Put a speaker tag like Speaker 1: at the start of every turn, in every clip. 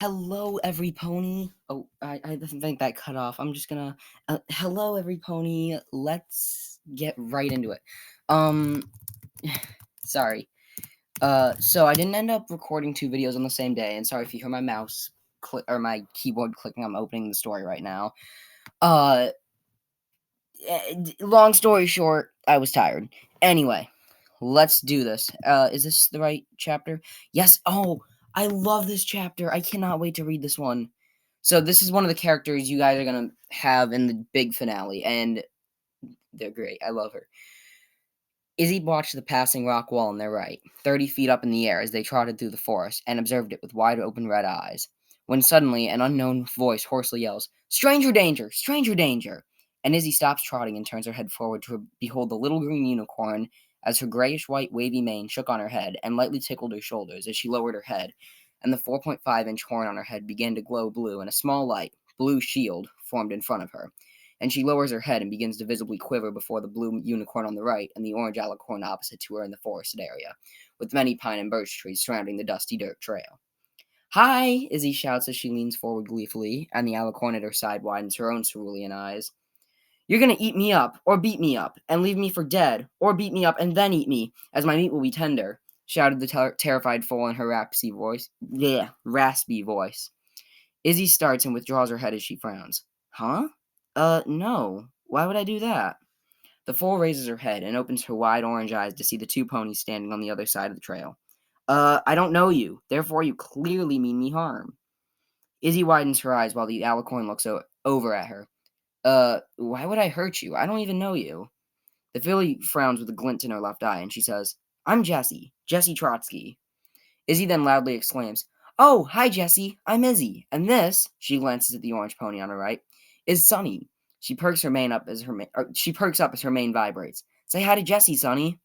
Speaker 1: Hello, every pony. Oh, I think that cut off. I'm just gonna. Hello, every pony. Let's get right into it. Um, sorry. So I didn't end up recording two videos on the same day, and sorry if you hear my mouse click or my keyboard clicking. I'm opening the story right now. Uh, Long story short, I was tired. Anyway, let's do this. Is this the right chapter? Yes. Oh, I love this chapter. I cannot wait to read this one. So this is one of the characters you guys are gonna have in the big finale, and they're great. I love her. Izzy watched the passing rock wall on their right, 30 feet up in the air as they trotted through the forest, and observed it with wide open red eyes. When suddenly an unknown voice hoarsely yells, "Stranger danger! Stranger danger!" And Izzy stops trotting and turns her head forward to behold the little green unicorn as her grayish-white wavy mane shook on her head and lightly tickled her shoulders as she lowered her head, and the 4.5-inch horn on her head began to glow blue, and a small light, blue shield, formed in front of her. And she lowers her head and begins to visibly quiver before the blue unicorn on the right and the orange alicorn opposite to her in the forested area, with many pine and birch trees surrounding the dusty dirt trail. "Hi!" Izzy shouts as she leans forward gleefully, and the alicorn at her side widens her own cerulean eyes. "You're gonna eat me up, or beat me up, and leave me for dead, or beat me up and then eat me, as my meat will be tender," shouted the terrified foal in her raspy voice. Izzy starts and withdraws her head as she frowns. "Huh? No. Why would I do that?" The foal raises her head and opens her wide orange eyes to see the two ponies standing on the other side of the trail. I don't know you. Therefore, you clearly mean me harm." Izzy widens her eyes while the alicorn looks over at her. Why would I hurt you? I don't even know you." The filly frowns with a glint in her left eye, and she says, "I'm Jesse Trotsky." Izzy then loudly exclaims, "Oh, hi, Jessie. I'm Izzy. And this," she glances at the orange pony on her right, "is Sunny." She perks up as her mane vibrates. "Say hi to Jessie, Sunny."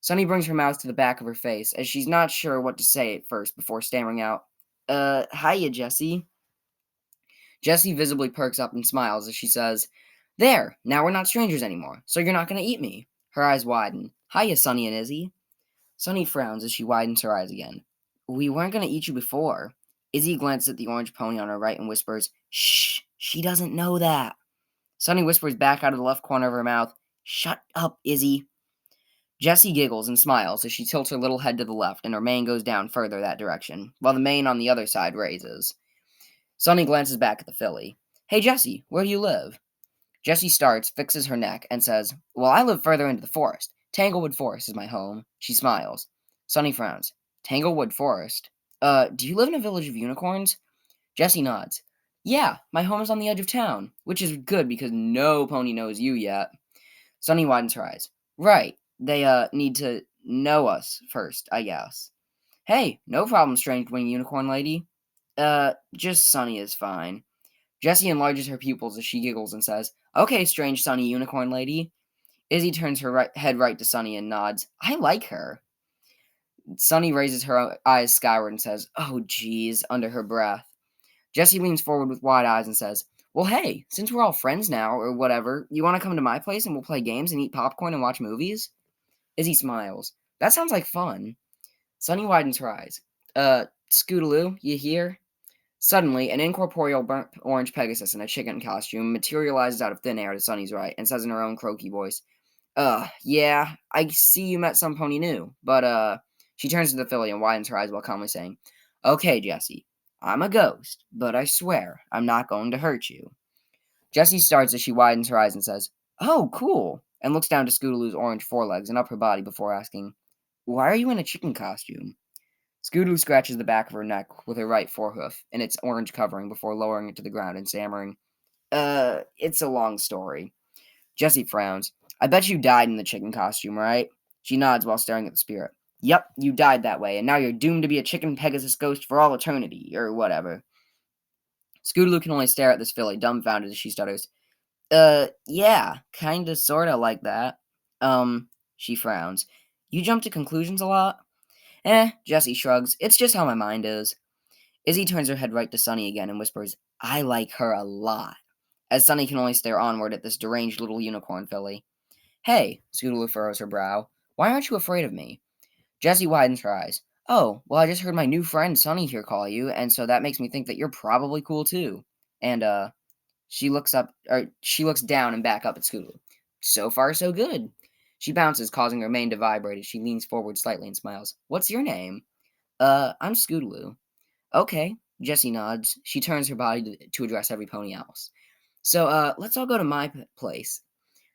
Speaker 1: Sunny brings her mouth to the back of her face, as she's not sure what to say at first before stammering out, hiya, Jessie." Jessie visibly perks up and smiles as she says, "There, now we're not strangers anymore, so you're not going to eat me." Her eyes widen. "Hiya, Sunny and Izzy." Sunny frowns as she widens her eyes again. "We weren't going to eat you before." Izzy glances at the orange pony on her right and whispers, "Shh, she doesn't know that." Sunny whispers back out of the left corner of her mouth, "Shut up, Izzy." Jessie giggles and smiles as she tilts her little head to the left and her mane goes down further that direction, while the mane on the other side raises. Sunny glances back at the filly. "Hey, Jessie, where do you live?" Jessie starts, fixes her neck, and says, "Well, I live further into the forest. Tanglewood Forest is my home." She smiles. Sunny frowns. "Tanglewood Forest? Do you live in a village of unicorns?" Jessie nods. "Yeah, my home is on the edge of town, which is good because no pony knows you yet." Sunny widens her eyes. "Right. They, need to know us first, I guess." "Hey, no problem, strange winged unicorn lady." Just Sunny is fine." Jessie enlarges her pupils as she giggles and says, "Okay, strange sunny unicorn lady." Izzy turns her head right to Sunny and nods. "I like her." Sunny raises her eyes skyward and says, "Oh, geez," under her breath. Jessie leans forward with wide eyes and says, "Well, hey, since we're all friends now, or whatever, you want to come to my place and we'll play games and eat popcorn and watch movies?" Izzy smiles. "That sounds like fun." Sunny widens her eyes. Scootaloo, you here?" Suddenly, an incorporeal burnt orange Pegasus in a chicken costume materializes out of thin air to Sunny's right and says in her own croaky voice, Yeah, I see you met some pony new, but, She turns to the filly and widens her eyes while calmly saying, "Okay, Jessie, I'm a ghost, but I swear I'm not going to hurt you." Jessie starts as she widens her eyes and says, "Oh, cool," and looks down to Scootaloo's orange forelegs and up her body before asking, "Why are you in a chicken costume?" Scootaloo scratches the back of her neck with her right forehoof in its orange covering before lowering it to the ground and stammering, It's a long story." Jessie frowns. "I bet you died in the chicken costume, right?" She nods while staring at the spirit. "Yep, you died that way, and now you're doomed to be a chicken Pegasus ghost for all eternity, or whatever." Scootaloo can only stare at this filly, dumbfounded as she stutters, Yeah, kinda sorta like that." She frowns. "You jump to conclusions a lot?" Jessie shrugs. "It's just how my mind is." Izzy turns her head right to Sunny again and whispers, "I like her a lot," as Sunny can only stare onward at this deranged little unicorn filly. "Hey," Scootaloo furrows her brow, "why aren't you afraid of me?" Jessie widens her eyes. Oh, well, I just heard my new friend Sunny here call you, and so that makes me think that you're probably cool too. And she looks down and back up at Scootaloo. So far, so good. She bounces, causing her mane to vibrate as she leans forward slightly and smiles. What's your name? I'm Scootaloo. Okay. Jessie nods. She turns her body to address every pony else. So, let's all go to my place.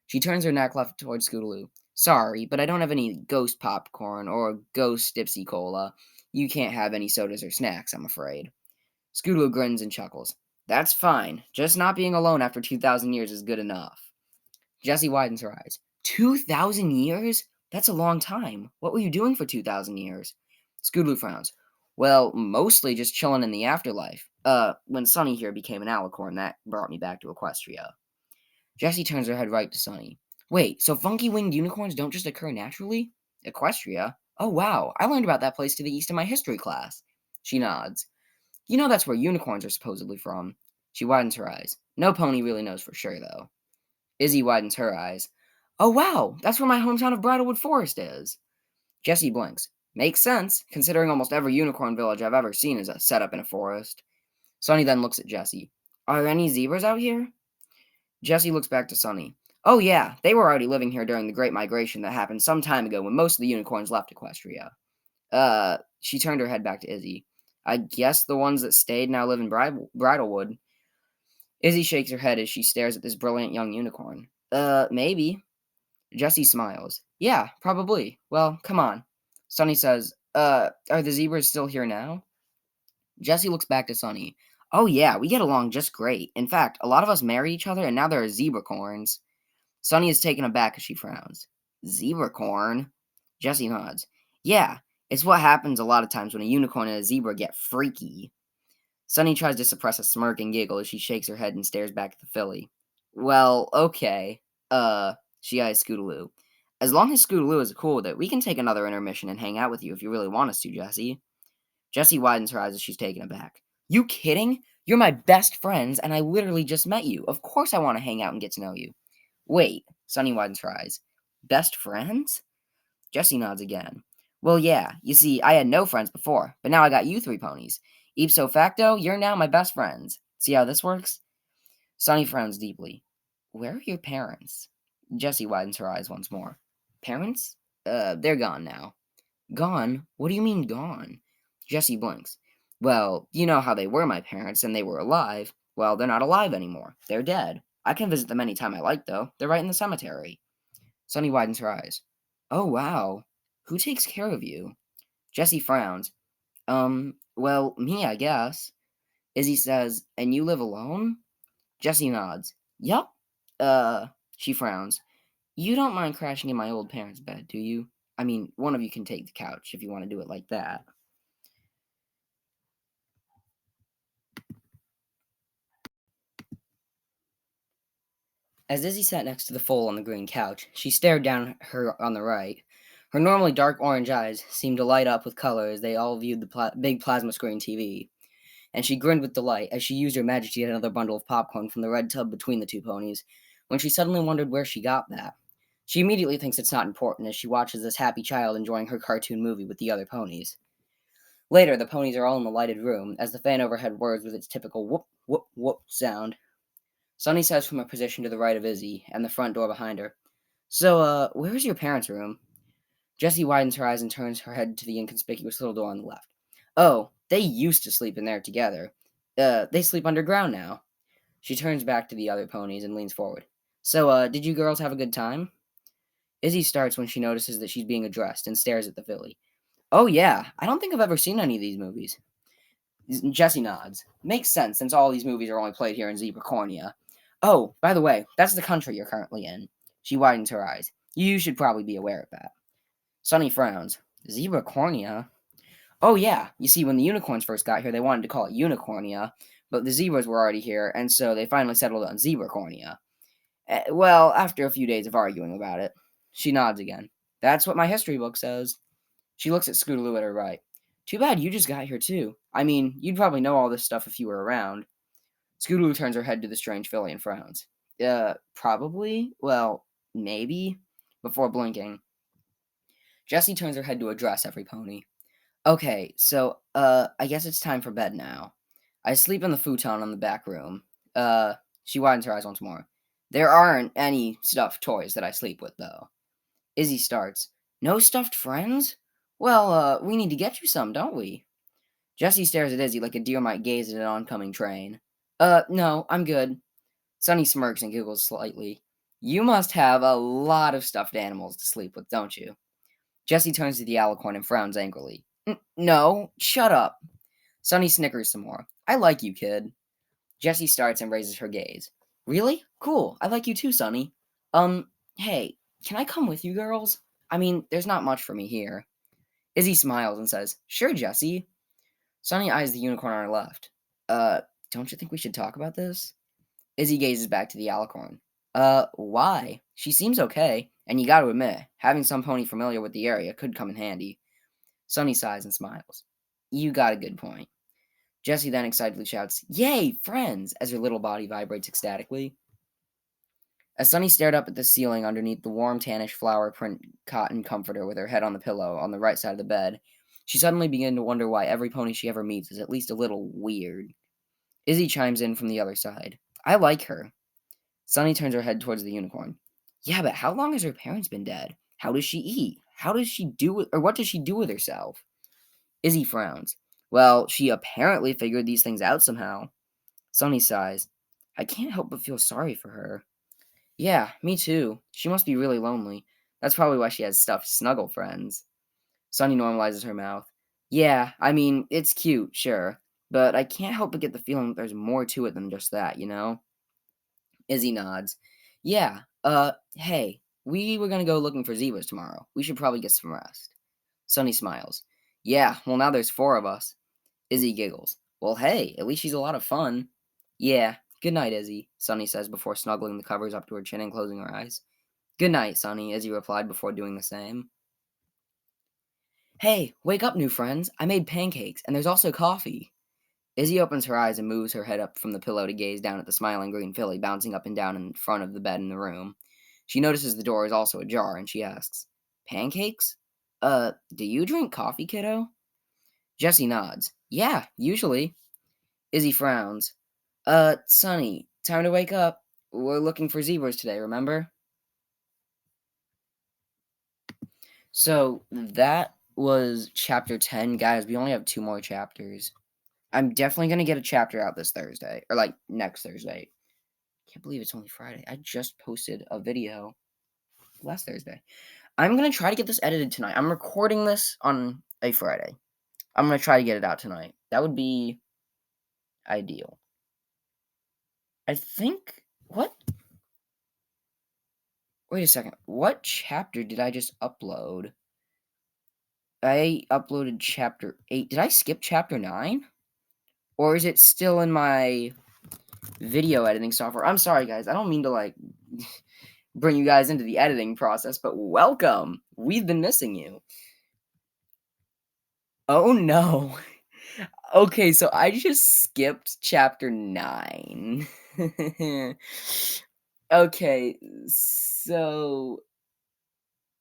Speaker 1: She turns her neck left towards Scootaloo. Sorry, but I don't have any ghost popcorn or ghost Dipsy Cola. You can't have any sodas or snacks, I'm afraid. Scootaloo grins and chuckles. That's fine. Just not being alone after 2,000 years is good enough. Jessie widens her eyes. 2,000 years? That's a long time. What were you doing for 2,000 years? Scootaloo frowns. Well, mostly just chilling in the afterlife. When Sunny here became an alicorn, that brought me back to Equestria. Jessie turns her head right to Sunny. Wait, so funky winged unicorns don't just occur naturally? Equestria? Oh wow, I learned about that place to the east in my history class. She nods. You know that's where unicorns are supposedly from. She widens her eyes. No pony really knows for sure, though. Izzy widens her eyes. Oh wow, that's where my hometown of Bridlewood Forest is. Jessie blinks. Makes sense, considering almost every unicorn village I've ever seen is set up in a forest. Sunny then looks at Jessie. Are there any zebras out here? Jessie looks back to Sunny. Oh yeah, they were already living here during the Great Migration that happened some time ago when most of the unicorns left Equestria. She turned her head back to Izzy. I guess the ones that stayed now live in Bridlewood. Izzy shakes her head as she stares at this brilliant young unicorn. Maybe. Jessie smiles. Yeah, probably. Well, come on. Sunny says, are the zebras still here now? Jessie looks back to Sunny. Oh yeah, we get along just great. In fact, a lot of us marry each other and now there are zebracorns. Sunny is taken aback as she frowns. Zebracorn? Jessie nods. Yeah, it's what happens a lot of times when a unicorn and a zebra get freaky. Sunny tries to suppress a smirk and giggle as she shakes her head and stares back at the filly. Well, okay. She eyes Scootaloo. As long as Scootaloo is cool with it, we can take another intermission and hang out with you if you really want us to, Jessie. Jessie widens her eyes as she's taken aback. You kidding? You're my best friends, and I literally just met you. Of course I want to hang out and get to know you. Wait, Sunny widens her eyes. Best friends? Jessie nods again. Well, yeah, you see, I had no friends before, but now I got you three ponies. Ipso facto, you're now my best friends. See how this works? Sunny frowns deeply. Where are your parents? Jessie widens her eyes once more. Parents? They're gone now. Gone? What do you mean gone? Jessie blinks. Well, you know how they were my parents and they were alive. Well, they're not alive anymore. They're dead. I can visit them anytime I like, though. They're right in the cemetery. Sunny widens her eyes. Oh, wow. Who takes care of you? Jessie frowns. Well, me, I guess. Izzy says, and you live alone? Jessie nods. Yup. Uh, she frowns. You don't mind crashing in my old parents' bed, do you? I mean, one of you can take the couch if you want to do it like that. As Izzy sat next to the foal on the green couch, she stared down at her on the right. Her normally dark orange eyes seemed to light up with color as they all viewed the big plasma screen TV, and she grinned with delight as she used her magic to get another bundle of popcorn from the red tub between the two ponies, when she suddenly wondered where she got that. She immediately thinks it's not important as she watches this happy child enjoying her cartoon movie with the other ponies. Later, the ponies are all in the lighted room as the fan overhead whirs with its typical whoop, whoop, whoop sound. Sunny says from a position to the right of Izzy and the front door behind her, So, where's your parents' room? Jessie widens her eyes and turns her head to the inconspicuous little door on the left. Oh, they used to sleep in there together. They sleep underground now. She turns back to the other ponies and leans forward. So, did you girls have a good time? Izzy starts when she notices that she's being addressed and stares at the filly. Oh, yeah, I don't think I've ever seen any of these movies. Jessie nods. Makes sense since all these movies are only played here in Zebracornia. Oh, by the way, that's the country you're currently in. She widens her eyes. You should probably be aware of that. Sunny frowns. Zebracornia? Oh yeah, you see, when the unicorns first got here, they wanted to call it Unicornia, but the zebras were already here, and so they finally settled on Zebracornia. Well, after a few days of arguing about it. She nods again. That's what my history book says. She looks at Scootaloo at her right. Too bad you just got here too. I mean, you'd probably know all this stuff if you were around. Scootaloo turns her head to the strange filly and frowns. Probably? Well, maybe? Before blinking. Jessie turns her head to address every pony. Okay, so, I guess it's time for bed now. I sleep in the futon on the back room. She widens her eyes once more. There aren't any stuffed toys that I sleep with, though. Izzy starts. No stuffed friends? Well, we need to get you some, don't we? Jessie stares at Izzy like a deer might gaze at an oncoming train. No, I'm good. Sunny smirks and giggles slightly. You must have a lot of stuffed animals to sleep with, don't you? Jessie turns to the alicorn and frowns angrily. No, shut up. Sunny snickers some more. I like you, kid. Jessie starts and raises her gaze. Really? Cool. I like you too, Sunny. Hey, can I come with you girls? I mean, there's not much for me here. Izzy smiles and says, Sure, Jessie. Sunny eyes the unicorn on her left. Uh, don't you think we should talk about this? Izzy gazes back to the alicorn. Why? She seems okay, and you gotta admit, having some pony familiar with the area could come in handy. Sunny sighs and smiles. You got a good point. Jessie then excitedly shouts, Yay, friends! As her little body vibrates ecstatically. As Sunny stared up at the ceiling underneath the warm tannish flower print cotton comforter with her head on the pillow on the right side of the bed, she suddenly began to wonder why every pony she ever meets is at least a little weird. Izzy chimes in from the other side. I like her. Sunny turns her head towards the unicorn. Yeah, but how long has her parents been dead? How does she eat? How does she do or what does she do with herself? Izzy frowns. Well, she apparently figured these things out somehow. Sunny sighs. I can't help but feel sorry for her. Yeah, me too. She must be really lonely. That's probably why she has stuffed snuggle friends. Sunny normalizes her mouth. Yeah, I mean, it's cute, sure. But I can't help but get the feeling that there's more to it than just that, you know? Izzy nods. Yeah, hey, we were gonna go looking for zebras tomorrow. We should probably get some rest. Sunny smiles. Yeah, well, now there's four of us. Izzy giggles. Well, hey, at least she's a lot of fun. Yeah, good night, Izzy, Sunny says before snuggling the covers up to her chin and closing her eyes. Good night, Sunny, Izzy replied before doing the same. Hey, wake up, new friends. I made pancakes, and there's also coffee. Izzy opens her eyes and moves her head up from the pillow to gaze down at the smiling green filly bouncing up and down in front of the bed in the room. She notices the door is also ajar, and she asks, Pancakes? Do you drink coffee, kiddo? Jessie nods. Yeah, usually. Izzy frowns. Sunny, time to wake up. We're looking for zebras today, remember? So that was chapter 10. Guys, we only have two more chapters. I'm definitely going to get a chapter out this Thursday, or like next Thursday. Can't believe it's only Friday. I just posted a video last Thursday. I'm going to try to get this edited tonight. I'm recording this on a Friday. I'm going to try to get it out tonight. That would be ideal. I think. What? Wait a second. What chapter did I just upload? I uploaded chapter 8. Did I skip chapter 9? Or is it still in my video editing software? I'm sorry, guys. I don't mean to, like, bring you guys into the editing process, but welcome. We've been missing you. Oh, no. Okay, so I just skipped chapter 9. Okay, so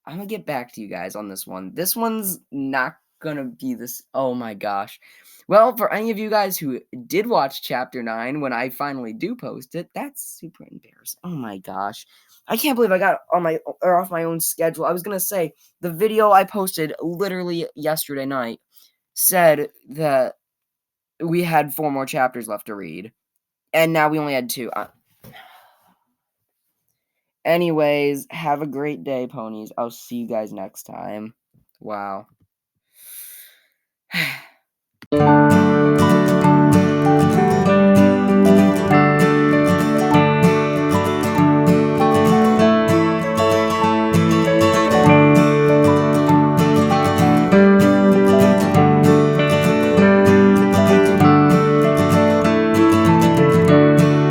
Speaker 1: I'm gonna get back to you guys on this one. This one's not gonna be this. Oh my gosh. Well, for any of you guys who did watch chapter 9 when I finally do post it, that's super embarrassing. Oh my gosh. I can't believe I got on my or off my own schedule. I was gonna say the video I posted literally yesterday night said that we had four more chapters left to read, and now we only had two. Anyways, have a great day, ponies. I'll see you guys next time. Wow.